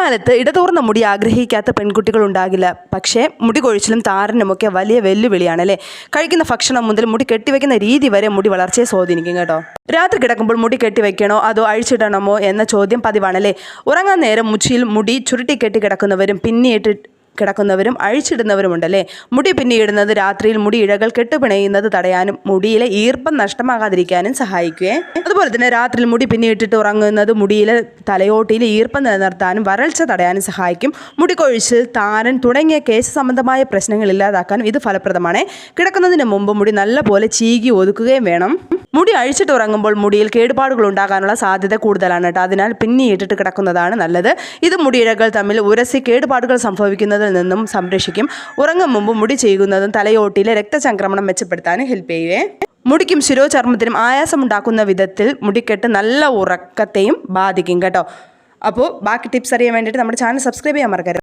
ഇക്കാലത്ത് ഇടതൂർന്ന മുടി ആഗ്രഹിക്കാത്ത പെൺകുട്ടികൾ ഉണ്ടാകില്ല. പക്ഷേ മുടി കൊഴിച്ചിലും താരനുമൊക്കെ വലിയ വെല്ലുവിളിയാണ് അല്ലേ. കഴിക്കുന്ന ഭക്ഷണം മുതൽ മുടി കെട്ടിവെക്കുന്ന രീതി വരെ മുടി വളർച്ചയെ സ്വാധീനിക്കും കേട്ടോ. രാത്രി കിടക്കുമ്പോൾ മുടി കെട്ടിവെക്കണോ അതോ അഴിച്ചിടണമോ എന്ന ചോദ്യം പതിവാണല്ലേ. ഉറങ്ങാൻ നേരം മുച്ചിയിൽ മുടി ചുരുട്ടി കെട്ടി കിടക്കുന്നവരും പിന്നിയിട്ട് കിടക്കുന്നവരും അഴിച്ചിടുന്നവരുമുണ്ടല്ലേ. മുടി പിന്നിയിടുന്നത് രാത്രിയിൽ മുടി ഇഴകൾ കെട്ടുപിണയുന്നത് തടയാനും മുടിയിലെ ഈർപ്പം നഷ്ടമാകാതിരിക്കാനും സഹായിക്കുകയെ. അതുപോലെ തന്നെ രാത്രിയിൽ മുടി പിന്നിയിട്ടിട്ട് ഉറങ്ങുന്നത് മുടിയിലെ തലയോട്ടിയിലെ ഈർപ്പം നിലനിർത്താനും വരൾച്ച തടയാനും സഹായിക്കും. മുടി കൊഴിച്ചിൽ, താരൻ തുടങ്ങിയ കേശ സംബന്ധമായ പ്രശ്നങ്ങൾ ഇല്ലാതാക്കാനും ഇത് ഫലപ്രദമാണ്. കിടക്കുന്നതിന് മുമ്പ് മുടി നല്ലപോലെ ചീകി ഒതുക്കുകയും വേണം. മുടി അഴിച്ചിട്ട് ഉറങ്ങുമ്പോൾ മുടിയിൽ കേടുപാടുകൾ ഉണ്ടാകാനുള്ള സാധ്യത കൂടുതലാണ് കേട്ടോ. അതിനാൽ പിന്നിയിട്ടിട്ട് കിടക്കുന്നതാണ് നല്ലത്. ഇത് മുടിയിഴകൾ തമ്മിൽ ഉരസി കേടുപാടുകൾ സംഭവിക്കുന്നതിൽ നിന്നും സംരക്ഷിക്കും. ഉറങ്ങും മുമ്പ് മുടി ചെയ്യുന്നതും തലയോട്ടിയിലെ രക്തചംക്രമണം മെച്ചപ്പെടുത്താനും ഹെൽപ്പ് ചെയ്യുവേ. മുടിക്കും ശിരോചർമ്മത്തിനും ആയാസമുണ്ടാക്കുന്ന വിധത്തിൽ മുടിക്കെട്ട് നല്ല ഉറക്കത്തെയും ബാധിക്കും കേട്ടോ. അപ്പോൾ ബാക്കി ടിപ്സ് അറിയാൻ വേണ്ടിയിട്ട് നമ്മുടെ ചാനൽ സബ്സ്ക്രൈബ് ചെയ്യാൻ മറക്കരുത്.